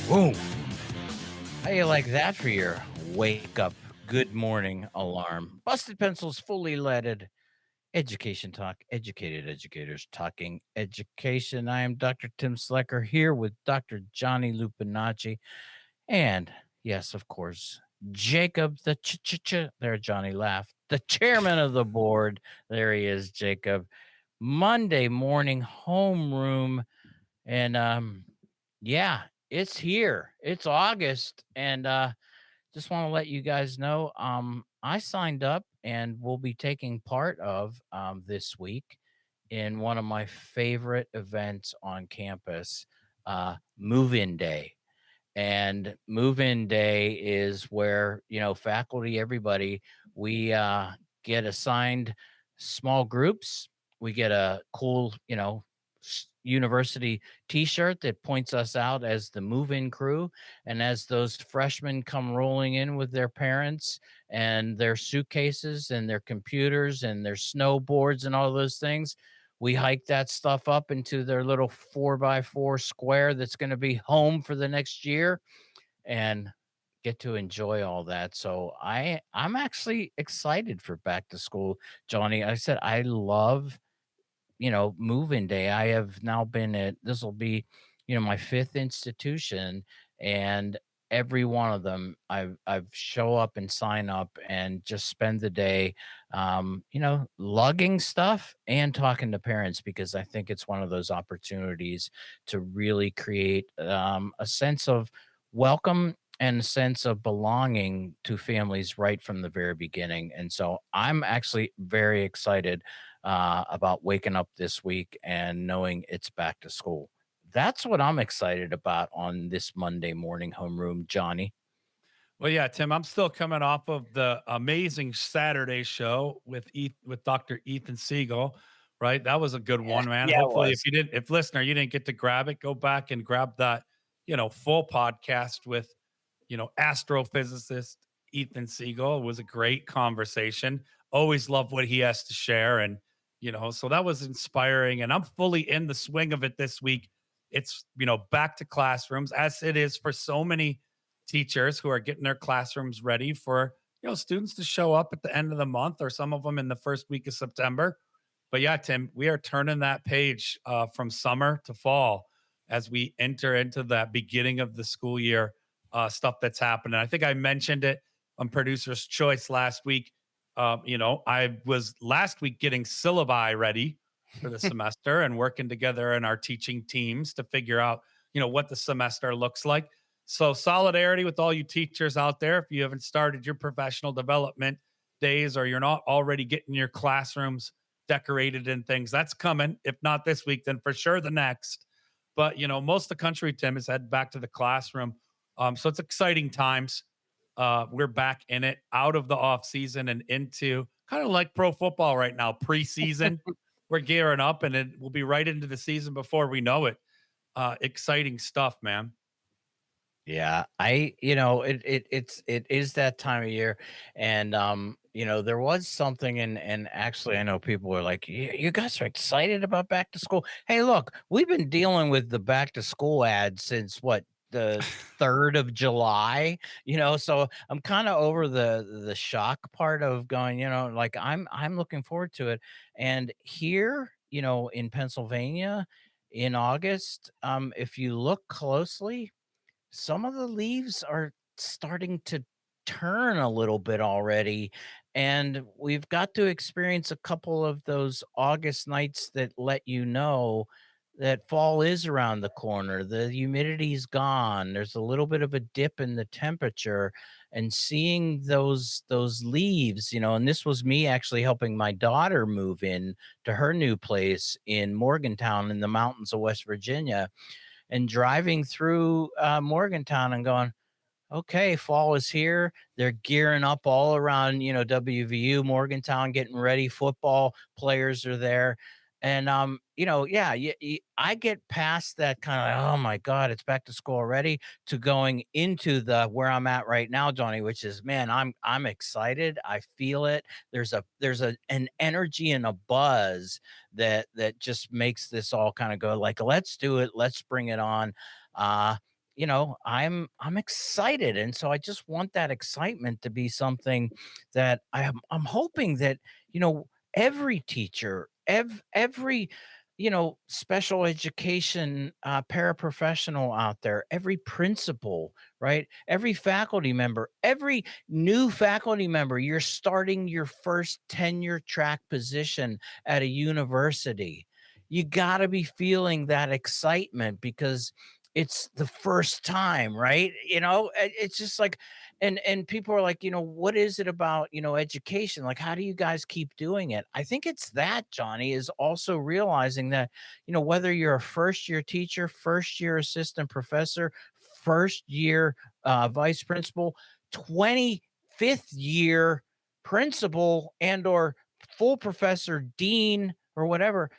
Boom. How you like that for your wake up good morning alarm? Busted pencils fully leaded. Education talk, educated educators talking education. I am Dr. Tim Slekar here with Dr. Johnny Lupinacci. And yes, of course, Jacob, the there, Johnny laughed. The chairman of the board. There he is, Jacob. Monday morning homeroom. And yeah, it's here. It's August. And just want to let you guys know I signed up and will be taking part of this week in one of my favorite events on campus, move-in day. And move-in day is where, faculty, everybody, we get assigned small groups. We get a cool, university t-shirt that points us out as the move-in crew. And as those freshmen come rolling in with their parents and their suitcases and their computers and their snowboards and all those things, we hike that stuff up into their little 4x4 square that's going to be home for the next year and get to enjoy all that. So I'm actually excited for back to school, Johnny. I said I love, move-in day. I have now been at this will be, my fifth institution, and every one of them I've show up and sign up and just spend the day lugging stuff and talking to parents, because I think it's one of those opportunities to really create a sense of welcome and a sense of belonging to families right from the very beginning. And so I'm actually very excited about waking up this week and knowing it's back to school. That's what I'm excited about on this Monday morning homeroom, Johnny. Well, yeah, Tim, I'm still coming off of the amazing Saturday show with Dr. Ethan Siegel, right? That was a good Yeah, one, man. yeah, it Hopefully, was. if listener, you didn't get to grab it, go back and grab that, full podcast with, astrophysicist Ethan Siegel. It was a great conversation. Always love what he has to share. And, so that was inspiring. And I'm fully in the swing of it this week. It's, back to classrooms as it is for so many teachers who are getting their classrooms ready for students to show up at the end of the month, or some of them in the first week of September. But yeah, Tim, we are turning that page from summer to fall as we enter into that beginning of the school year, stuff that's happening. I think I mentioned it on Producer's Choice last week. I was last week getting syllabi ready for the semester and working together in our teaching teams to figure out what the semester looks like. So, solidarity with all you teachers out there. If you haven't started your professional development days, or you're not already getting your classrooms decorated and things, that's coming. If not this week, then for sure the next. But, most of the country, Tim, is heading back to the classroom. So it's exciting times. We're back in it, out of the off season and into kind of like pro football right now, preseason. We're gearing up, and it will be right into the season before we know it. Exciting stuff, man. Yeah, it is that time of year. And there was something, and actually I know people were like, you guys are excited about back to school. Hey, look, we've been dealing with the back to school ad since what, the 3rd of July, so I'm kind of over the shock part of going, like I'm looking forward to it. And here, in Pennsylvania in August, if you look closely, some of the leaves are starting to turn a little bit already, and we've got to experience a couple of those August nights that let you know that fall is around the corner. The humidity's gone. There's a little bit of a dip in the temperature, and seeing those leaves, and this was me actually helping my daughter move in to her new place in Morgantown in the mountains of West Virginia, and driving through Morgantown and going, okay, fall is here. They're gearing up all around, WVU, Morgantown, getting ready. Football players are there. And, yeah, I get past that kind of, like, oh my God, it's back to school already, to going into the where I'm at right now, Johnny, which is, man, I'm excited. I feel it. There's an energy and a buzz that just makes this all kind of go like, let's do it. Let's bring it on. I'm excited, and so I just want that excitement to be something that I'm hoping that, every teacher, every, special education paraprofessional out there, every principal, right? Every faculty member, every new faculty member, you're starting your first tenure track position at a university. You got to be feeling that excitement because it's the first time, right? It's just like, and people are like, what is it about, education? Like, how do you guys keep doing it? I think it's that, Johnny, is also realizing that, whether you're a first year teacher, first year assistant professor, first year vice principal, 25th year principal and or full professor, dean, or whatever,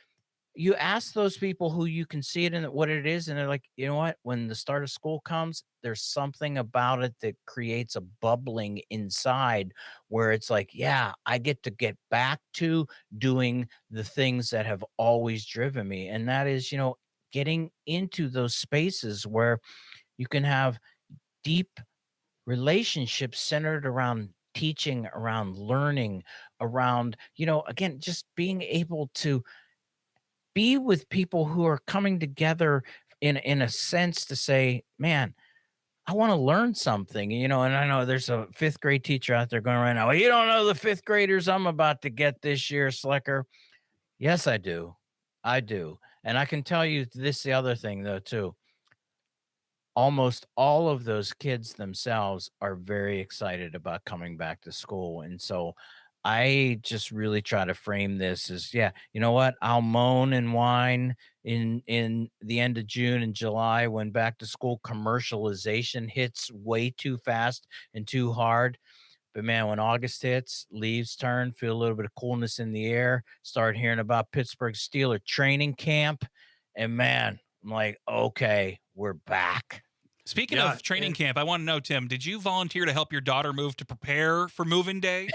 you ask those people who you can see it in what it is, and they're like, you know what? When the start of school comes, there's something about it that creates a bubbling inside where it's like, yeah, I get back to doing the things that have always driven me. And that is, getting into those spaces where you can have deep relationships centered around teaching, around learning, around, again, just being able to be with people who are coming together in a sense to say, "Man, I wanna learn something," and I know there's a 5th grade teacher out there going right now, "Well, you don't know the 5th graders I'm about to get this year, Slicker." Yes, I do. I do, and I can tell you this the other thing though too. Almost all of those kids themselves are very excited about coming back to school, and so I just really try to frame this as, yeah, you know what? I'll moan and whine in the end of June and July when back to school commercialization hits way too fast and too hard. But man, when August hits, leaves turn, feel a little bit of coolness in the air, start hearing about Pittsburgh Steeler training camp, and man, I'm like, okay, we're back. Speaking Yeah. of training camp, I want to know, Tim, did you volunteer to help your daughter move to prepare for moving day?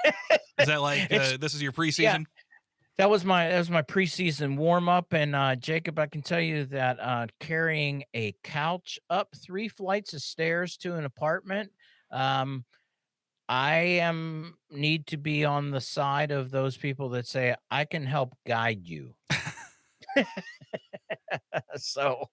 Is that like It's this is your yeah, preseason? that was my preseason warm up, and Jacob, I can tell you that carrying a couch up 3 flights of stairs to an apartment, um, I am need to be on the side of those people that say I can help guide you. So,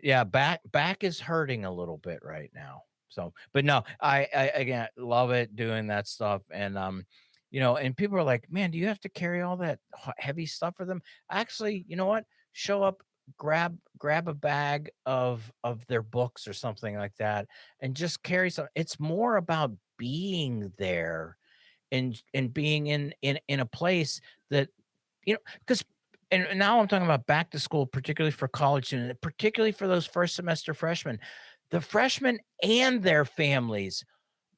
yeah, back is hurting a little bit right now. So, but no, I again love it doing that stuff, and and people are like, man, do you have to carry all that heavy stuff for them? Actually, you know what? Show up, grab a bag of their books or something like that, and just carry some. It's more about being there and being in a place that, because and now I'm talking about back to school, particularly for college students, particularly for those first semester freshmen. The freshmen and their families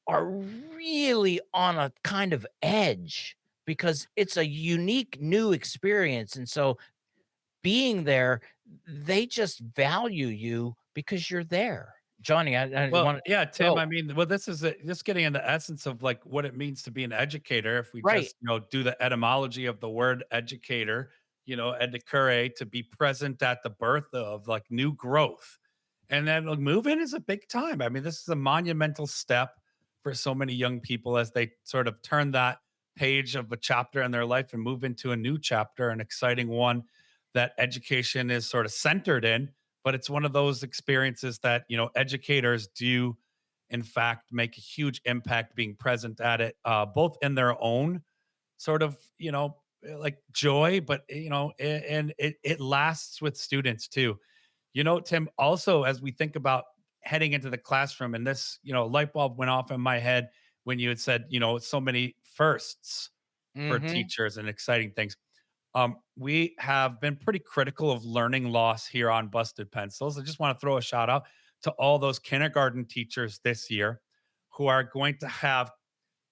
are really on a kind of edge because it's a unique new experience. And so being there, they just value you because you're there. Johnny, I Well, want to yeah, Tim, go. I mean, well, this is just getting in the essence of like what it means to be an educator. If we Right. just, do the etymology of the word educator, educare, to be present at the birth of like new growth. And then like, move-in is a big time. I mean, this is a monumental step for so many young people as they sort of turn that page of a chapter in their life and move into a new chapter, an exciting one that education is sort of centered in. But it's one of those experiences that, educators do in fact make a huge impact being present at it, both in their own sort of, like joy, but and it lasts with students too. Tim, also as we think about heading into the classroom, and this, light bulb went off in my head when you had said, so many firsts for Mm-hmm. teachers and exciting things. We have been pretty critical of learning loss here on Busted Pencils. I just want to throw a shout out to all those kindergarten teachers this year who are going to have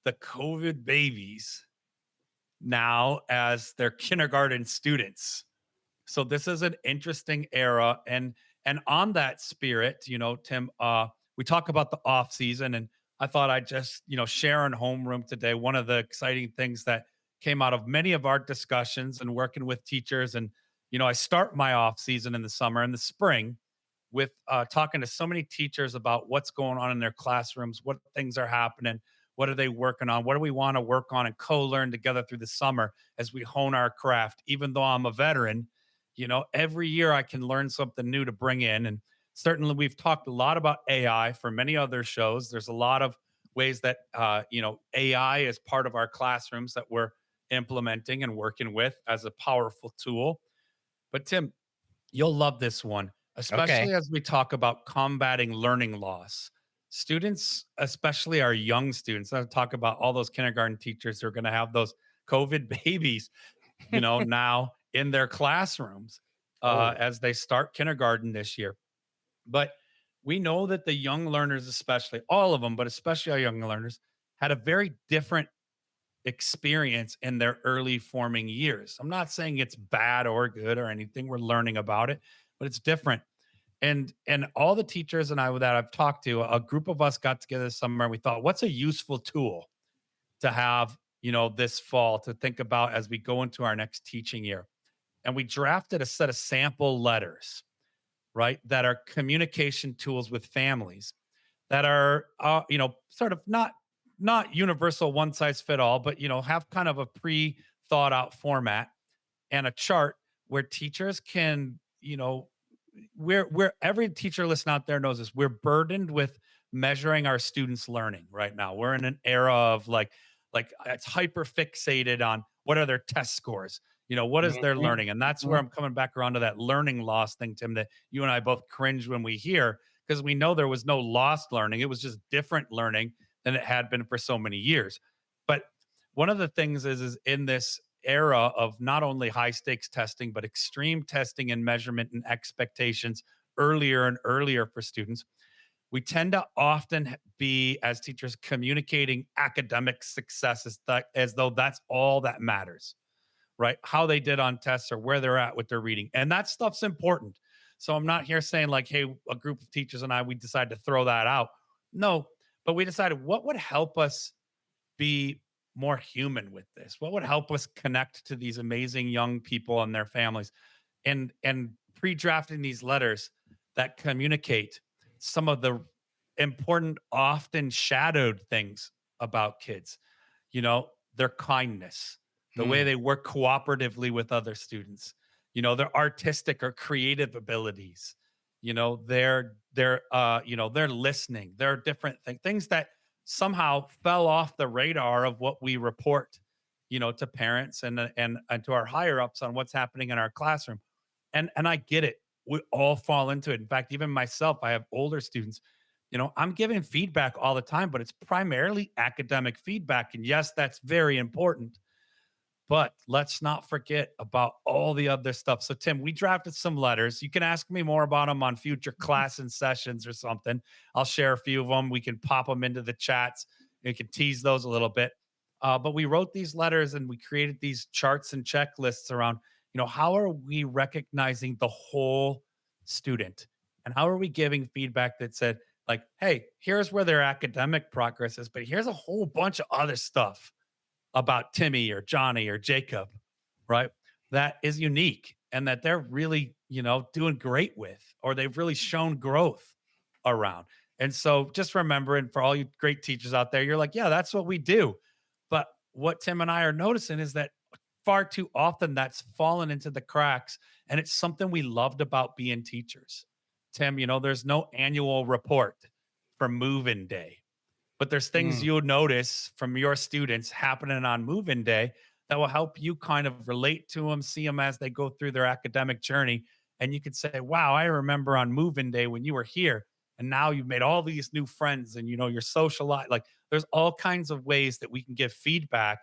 the COVID babies now as their kindergarten students. So this is an interesting era, and on that spirit, Tim, we talk about the off season, and I thought I'd just, share in homeroom today. One of the exciting things that came out of many of our discussions and working with teachers, and I start my off season in the summer and the spring with talking to so many teachers about what's going on in their classrooms, what things are happening, what are they working on, what do we want to work on and co-learn together through the summer as we hone our craft. Even though I'm a veteran, every year I can learn something new to bring in. And certainly we've talked a lot about AI for many other shows. There's a lot of ways that AI is part of our classrooms that we're implementing and working with as a powerful tool. But Tim, you'll love this one, Okay. especially as we talk about combating learning loss. Students, especially our young students, I talk about all those kindergarten teachers who are going to have those COVID babies, now in their classrooms Oh, as they start kindergarten this year. But we know that the young learners, especially all of them, but especially our young learners, had a very different experience in their early forming years. I'm not saying it's bad or good or anything. We're learning about it, but it's different. And all the teachers and I that I've talked to, a group of us got together this summer and we thought, what's a useful tool to have, this fall to think about as we go into our next teaching year? And we drafted a set of sample letters, right? That are communication tools with families that are sort of not universal one size fit all, but have kind of a pre thought out format and a chart where teachers can, we're every teacher listening out there knows this. We're burdened with measuring our students' learning right now. We're in an era of like it's hyper fixated on what are their test scores, what is their mhm, learning. And that's where mhm. I'm coming back around to that learning loss thing, Tim, that you and I both cringe when we hear, because we know there was no lost learning. It was just different learning than it had been for so many years. But one of the things is in this era of not only high stakes testing, but extreme testing and measurement and expectations earlier and earlier for students, we tend to often be, as teachers, communicating academic success as though that's all that matters, right? How they did on tests or where they're at with their reading. And that stuff's important. So I'm not here saying, like, hey, a group of teachers and I, we decided to throw that out. No, but we decided what would help us be more human with this? What would help us connect to these amazing young people and their families? And pre-drafting these letters that communicate some of the important, often shadowed things about kids, their kindness, the way Hmm. they work cooperatively with other students, their artistic or creative abilities, their listening, their different things that somehow fell off the radar of what we report, to parents and to our higher ups on what's happening in our classroom. And I get it. We all fall into it. In fact, even myself, I have older students. I'm giving feedback all the time, but it's primarily academic feedback. And yes, that's very important. But let's not forget about all the other stuff. So, Tim, we drafted some letters. You can ask me more about them on future class and sessions or something. I'll share a few of them. We can pop them into the chats. We can tease those a little bit. But we wrote these letters and we created these charts and checklists around, how are we recognizing the whole student? And how are we giving feedback that said, like, hey, here's where their academic progress is, but here's a whole bunch of other stuff about Timmy or Johnny or Jacob, right? That is unique and that they're really, doing great with, or they've really shown growth around. And so just remember, and for all you great teachers out there, you're like, yeah, that's what we do. But what Tim and I are noticing is that far too often that's fallen into the cracks. And it's something we loved about being teachers. Tim, there's no annual report for move-in day, but there's things Mm. you'll notice from your students happening on move-in day that will help you kind of relate to them, see them as they go through their academic journey. And you could say, wow, I remember on move-in day when you were here, and now you've made all these new friends and you're social. Like there's all kinds of ways that we can give feedback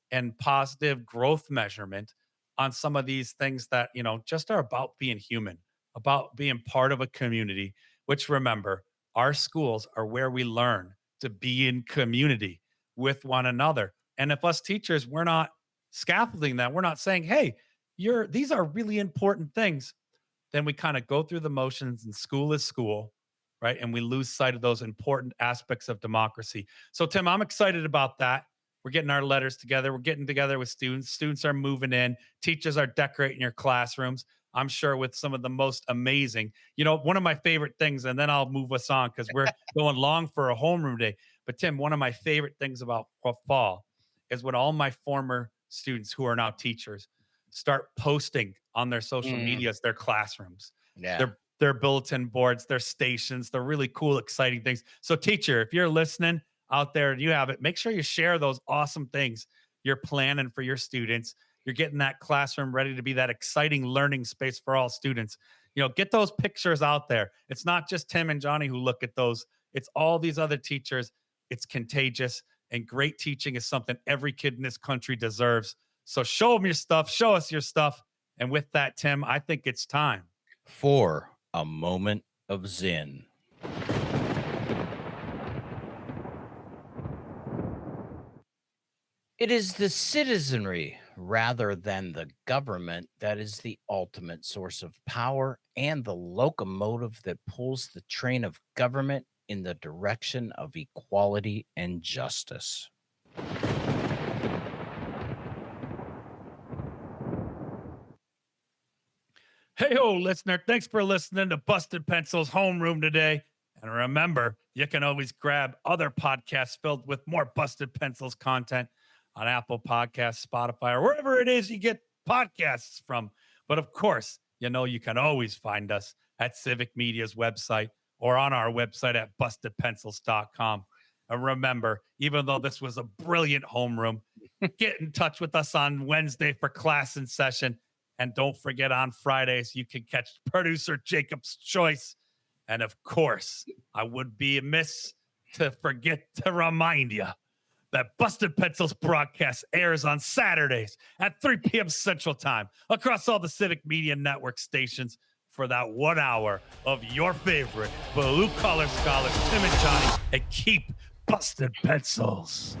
and positive growth measurement on some of these things that, just are about being human, about being part of a community, which remember, our schools are where we learn to be in community with one another. And if us teachers, we're not scaffolding that, we're not saying, hey, these are really important things, then we kind of go through the motions and school is school, right? And we lose sight of those important aspects of democracy. So, Tim, I'm excited about that. We're getting our letters together. We're getting together with students. Students are moving in. Teachers are decorating your classrooms. I'm sure, with some of the most amazing, one of my favorite things, and then I'll move us on because we're going long for a homeroom day. But Tim, one of my favorite things about fall is when all my former students who are now teachers start posting on their social Mm, medias, their classrooms, yeah. their bulletin boards, their stations, the really cool, exciting things. So, teacher, if you're listening out there and you have it, make sure you share those awesome things you're planning for your students. You're getting that classroom ready to be that exciting learning space for all students. Get those pictures out there. It's not just Tim and Johnny who look at those, it's all these other teachers. It's contagious, and great teaching is something every kid in this country deserves. So show them your stuff, show us your stuff. And with that, Tim, I think it's time. For a moment of zen. It is the citizenry rather than the government that is the ultimate source of power and the locomotive that pulls the train of government in the direction of equality and justice. Hey, listener, thanks for listening to Busted Pencil's Homeroom today. And remember, you can always grab other podcasts filled with more Busted Pencils content on Apple Podcasts, Spotify, or wherever it is you get podcasts from. But of course, you can always find us at Civic Media's website or on our website at bustedpencils.com. And remember, even though this was a brilliant homeroom, get in touch with us on Wednesday for class in session. And don't forget, on Fridays, you can catch producer Jacob's Choice. And of course, I would be amiss to forget to remind you that Busted Pencils broadcast airs on Saturdays at 3 p.m. Central Time across all the Civic Media Network stations for that 1 hour of your favorite blue collar scholars, Tim and Johnny, and keep Busted Pencils.